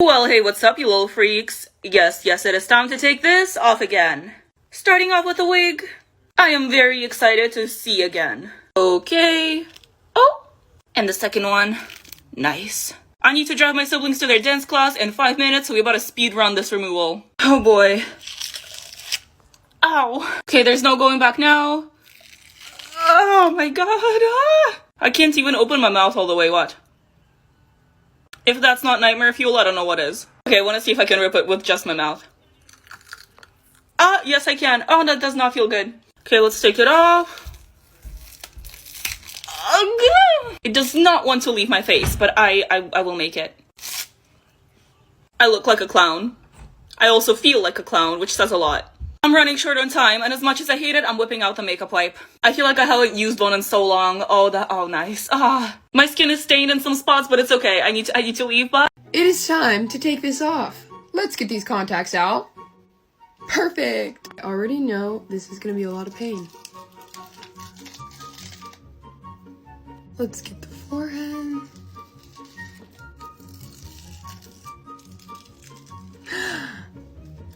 Well, hey, what's up, you little freaks? Yes, it is time to take this off again. Starting off with a wig. I am very excited to see again. Okay. Oh, and the second one. Nice. I need to drive my siblings to their dance class in 5 minutes, so we about to speed run this removal. Oh boy. Ow. Okay, there's no going back now. Oh my god. Ah. I can't even open my mouth all the way, what? If that's not nightmare fuel, I don't know what is. Okay, I want to see if I can rip it with just my mouth. Ah, yes I can. Oh, that does not feel good. Okay, let's take it off. It does not want to leave my face, but I will make it. I look like a clown. I also feel like a clown, which says a lot. I'm running short on time, and as much as I hate it, I'm whipping out the makeup wipe. I feel like I haven't used one in so long. Oh, nice. Ah, my skin is stained in some spots, but it's okay. I need to leave, but it is time to take this off. Let's get these contacts out. Perfect. I already know this is gonna be a lot of pain. Let's get the forehead.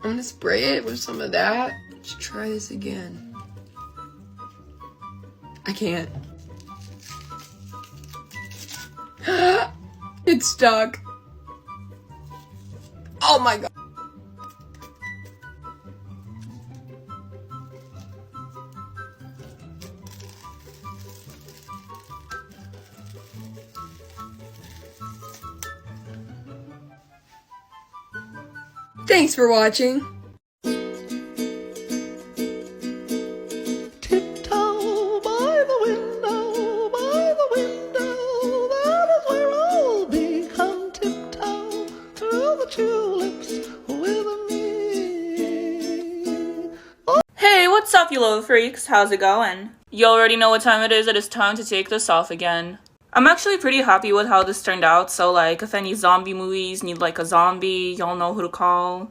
I'm gonna spray it with some of that. Let's try this again. I can't. It's stuck. Oh my god. Thanks for watching. Tiptoe by the window, that is where I'll be. Come tiptoe through the tulips with me. hey, what's up, you little freaks? How's it going? You already know what time it is. It is time to take this off again. I'm actually pretty happy with how this turned out, so like if any zombie movies need like a zombie, y'all know who to call.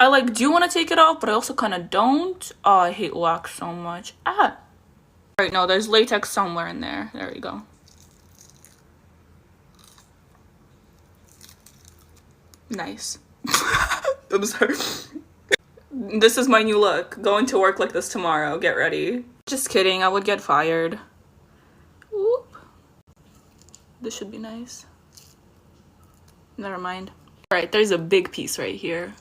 I do want to take it off, but I also kind of don't. Oh, I hate wax so much. Ah. Right, no, there's latex somewhere in there. There we go. Nice. I'm sorry. This is my new look. Going to work like this tomorrow. Get ready. Just kidding, I would get fired. Whoop. This should be nice. Never mind. Alright, there's a big piece right here.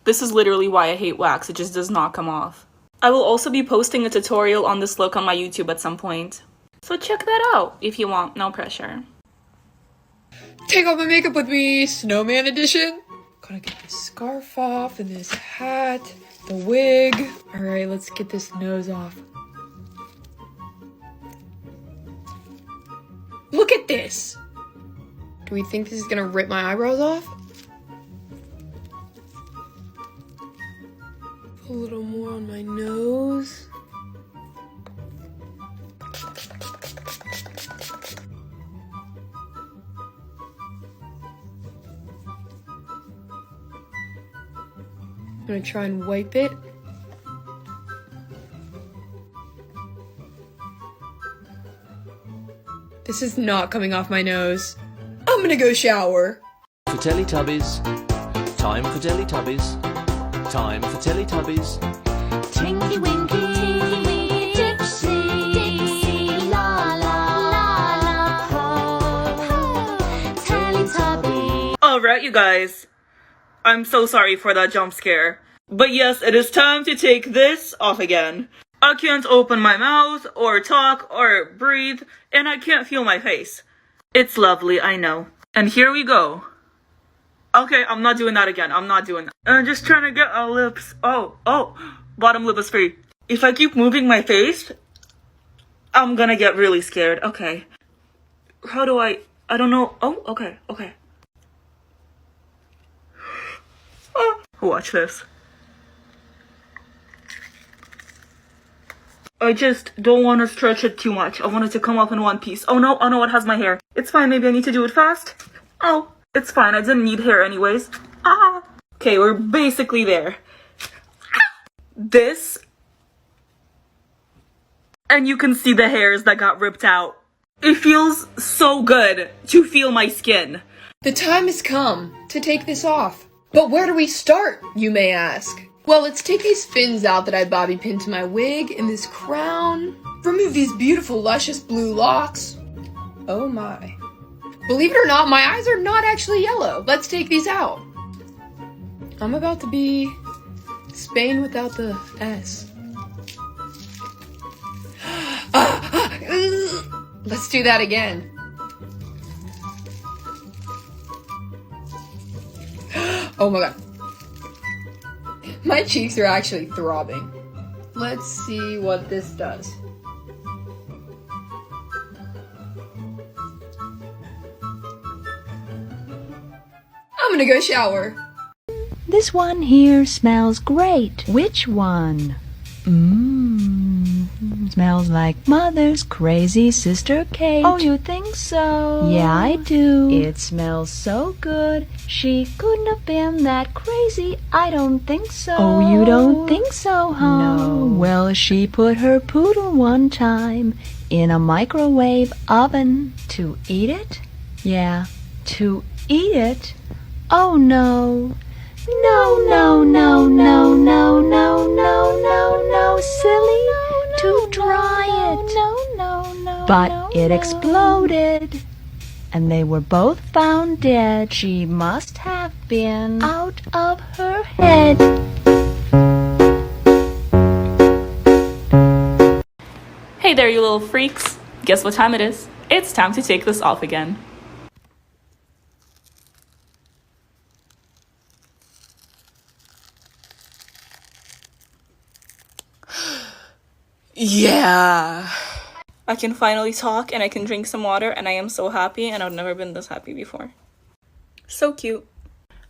This is literally why I hate wax. It just does not come off. I will also be posting a tutorial on this look on my YouTube at some point. So check that out if you want. No pressure. Take off my makeup with me, snowman edition. Gotta get this scarf off and this hat, the wig. All right, let's get this nose off. Look at this. Do we think this is gonna rip my eyebrows off? A little more on my nose. I'm gonna try and wipe it. This is not coming off my nose. I'm gonna go shower. For Teletubbies, time for Teletubbies, time for Teletubbies. Tinky Winky, Dipsy, Dipsy, la la la la, Teletubby. Alright, you guys. I'm so sorry for that jump scare. But yes, it is time to take this off again. I can't open my mouth, or talk, or breathe, and I can't feel my face. It's lovely, I know. And here we go. Okay, I'm not doing that again. I'm not doing that. I'm just trying to get our lips. Oh, bottom lip is free. If I keep moving my face, I'm gonna get really scared. Okay. How do I don't know. Oh, okay. Watch this. I just don't want to stretch it too much. I want it to come off in one piece. Oh no, it has my hair. It's fine, maybe I need to do it fast. Oh, it's fine, I didn't need hair anyways. Ah! Okay, we're basically there. This and you can see the hairs that got ripped out. It feels so good to feel my skin. The time has come to take this off. But where do we start, you may ask? Well, let's take these fins out that I bobby pinned to my wig and this crown. Remove these beautiful, luscious blue locks. Oh my. Believe it or not, my eyes are not actually yellow. Let's take these out. I'm about to be Spain without the S. Let's do that again. Oh my god. My cheeks are actually throbbing. Let's see what this does. I'm gonna go shower. This one here smells great. Which one? Smells like Mother's crazy sister Kate. Oh, you think so? Yeah, I do. It smells so good. She couldn't have been that crazy. I don't think so. Oh, you don't think so, huh? No. Well, she put her poodle one time in a microwave oven. To eat it? Yeah, to eat it? Oh, no. No, no, no, no, no, no, no, no, no, silly. To dry it. But it exploded. And they were both found dead. She must have been out of her head. Hey there, you little freaks. Guess what time it is? It's time to take this off again. Yeah. I can finally talk and I can drink some water and I am so happy and I've never been this happy before. So cute.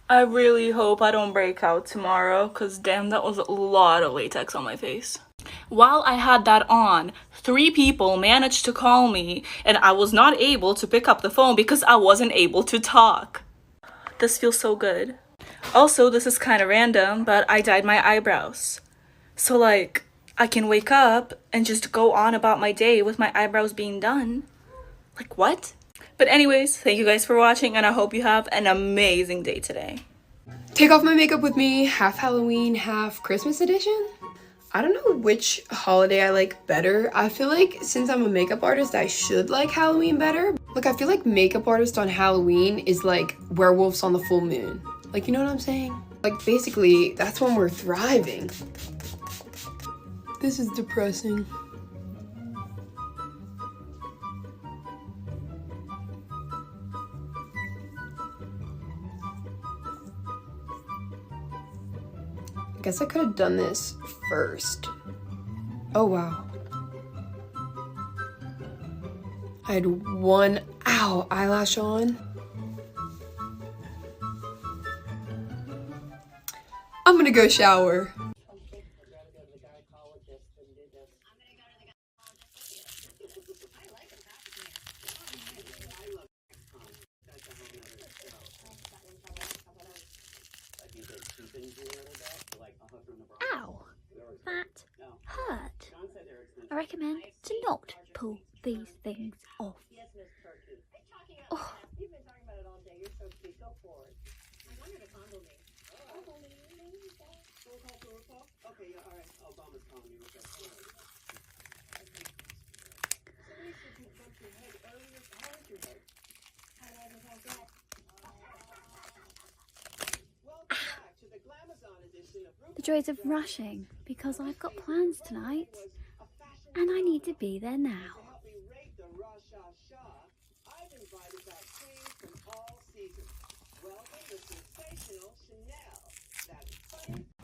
I really hope I don't break out tomorrow because damn, that was a lot of latex on my face. While I had that on, 3 people managed to call me and I was not able to pick up the phone because I wasn't able to talk. This feels so good. Also, this is kind of random, but I dyed my eyebrows. So like, I can wake up and just go on about my day with my eyebrows being done. Like, what? But anyways, thank you guys for watching and I hope you have an amazing day today. Take off my makeup with me, half Halloween, half Christmas edition. I don't know which holiday I like better. I feel like since I'm a makeup artist, I should like Halloween better. Like, I feel like makeup artist on Halloween is like werewolves on the full moon. Like, you know what I'm saying? Like, basically, that's when we're thriving. This is depressing. I guess I could have done this first. Oh wow. I had one, eyelash on. I'm gonna go shower. Ow, that hurt. I recommend to not pull these things off. Oh. The joys of rushing, because I've got plans tonight, and I need to be there now.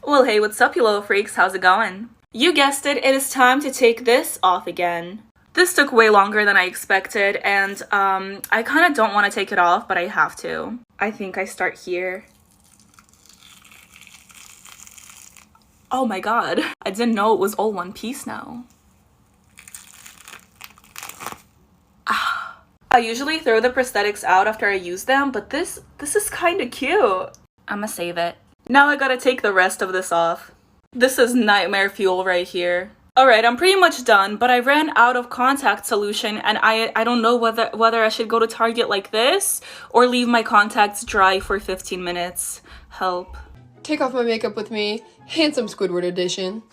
Well, hey, what's up, you little freaks? How's it going? You guessed it, it is time to take this off again. This took way longer than I expected, and I kind of don't want to take it off, but I have to. I think I start here. Oh my god, I didn't know it was all one piece now. I usually throw the prosthetics out after I use them, but this is kind of cute. I'ma save it. Now I gotta take the rest of this off. This is nightmare fuel right here. Alright, I'm pretty much done, but I ran out of contact solution and I don't know whether I should go to Target like this or leave my contacts dry for 15 minutes. Help. Take off my makeup with me. Handsome Squidward edition.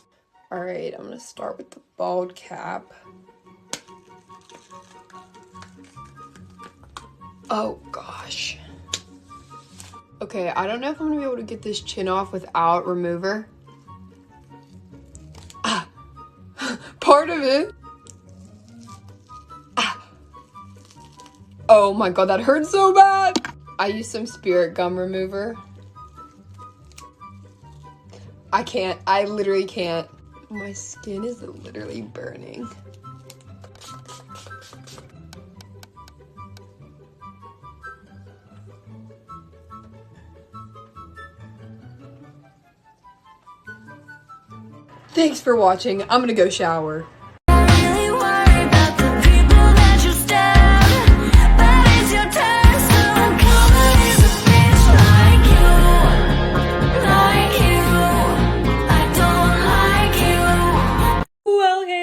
Alright, I'm gonna start with the bald cap. Oh gosh. Okay, I don't know if I'm gonna be able to get this chin off without remover. Ah! Part of it. Ah! Oh my god, that hurts so bad! I used some Spirit gum remover. I can't. I literally can't. My skin is literally burning. Thanks for watching. I'm gonna go shower.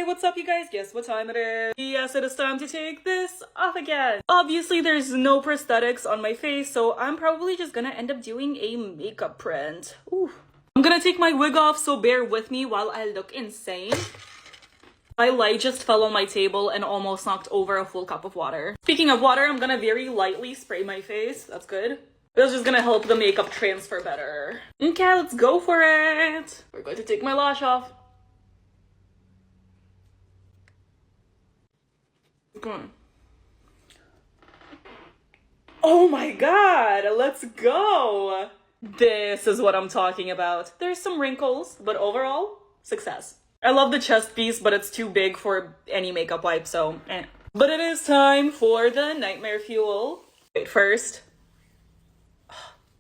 What's up, you guys? Guess what time it is? Yes, it is time to take this off again. Obviously, there's no prosthetics on my face, so I'm probably just gonna end up doing a makeup print. Ooh. I'm gonna take my wig off, so bear with me while I look insane. My light just fell on my table and almost knocked over a full cup of water. Speaking of water, I'm gonna very lightly spray my face. That's good. This is just gonna help the makeup transfer better. Okay, let's go for it. We're going to take my lash off. Oh my god, let's go! This is what I'm talking about. There's some wrinkles, but overall, success. I love the chest piece, but it's too big for any makeup wipe, so eh. But it is time for the nightmare fuel. Wait, first.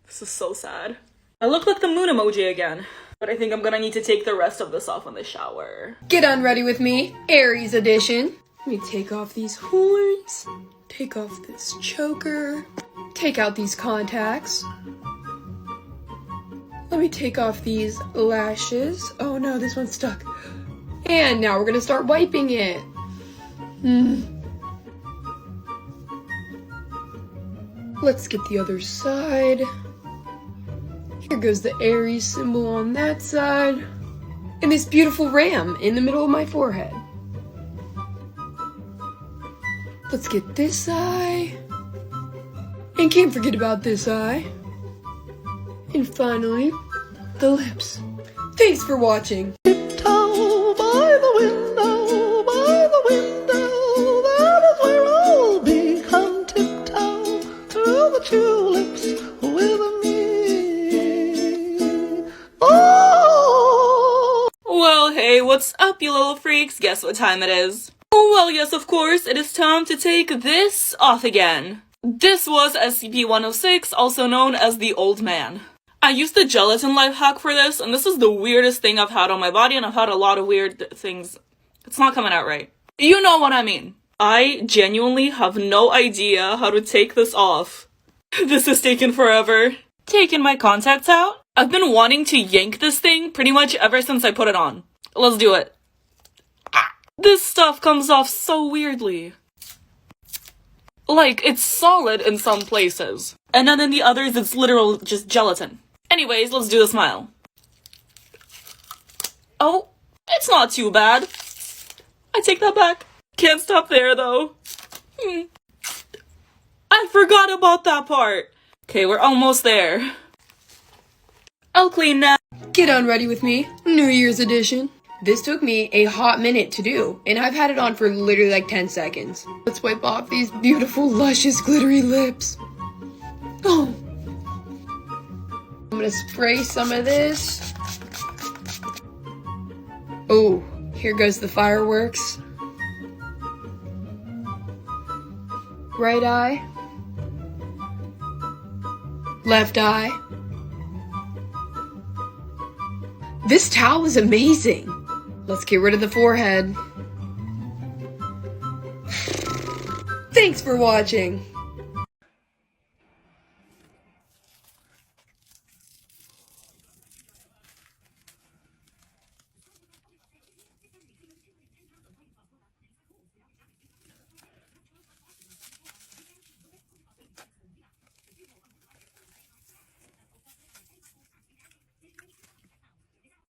This is so sad. I look like the moon emoji again, but I think I'm gonna need to take the rest of this off in the shower. Get unready with me, Aries edition. Let me take off these horns, take off this choker, take out these contacts. Let me take off these lashes. Oh no, this one's stuck. And now we're gonna start wiping it. Let's get the other side. Here goes the Aries symbol on that side. And this beautiful ram in the middle of my forehead. Let's get this eye. And can't forget about this eye. And finally, the lips. Thanks for watching. Tiptoe by the window, that is where I'll become tiptoe through the tulips with me. Oh! Well, hey, what's up, you little freaks? Guess what time it is? Oh, well, yes, of course, it is time to take this off again. This was SCP-106, also known as the Old Man. I used the gelatin life hack for this, and this is the weirdest thing I've had on my body, and I've had a lot of weird things. It's not coming out right. You know what I mean. I genuinely have no idea how to take this off. This has taken forever. Taking my contacts out? I've been wanting to yank this thing pretty much ever since I put it on. Let's do it. This stuff comes off so weirdly. Like, it's solid in some places. And then in the others, it's literal just gelatin. Anyways, let's do the smile. Oh, it's not too bad. I take that back. Can't stop there, though. I forgot about that part. Okay, we're almost there. I'll clean now. Get unready with me, New Year's edition. This took me a hot minute to do, and I've had it on for literally like 10 seconds. Let's wipe off these beautiful, luscious, glittery lips. Oh. I'm gonna spray some of this. Oh, here goes the fireworks. Right eye. Left eye. This towel is amazing. Let's get rid of the forehead. Thanks for watching.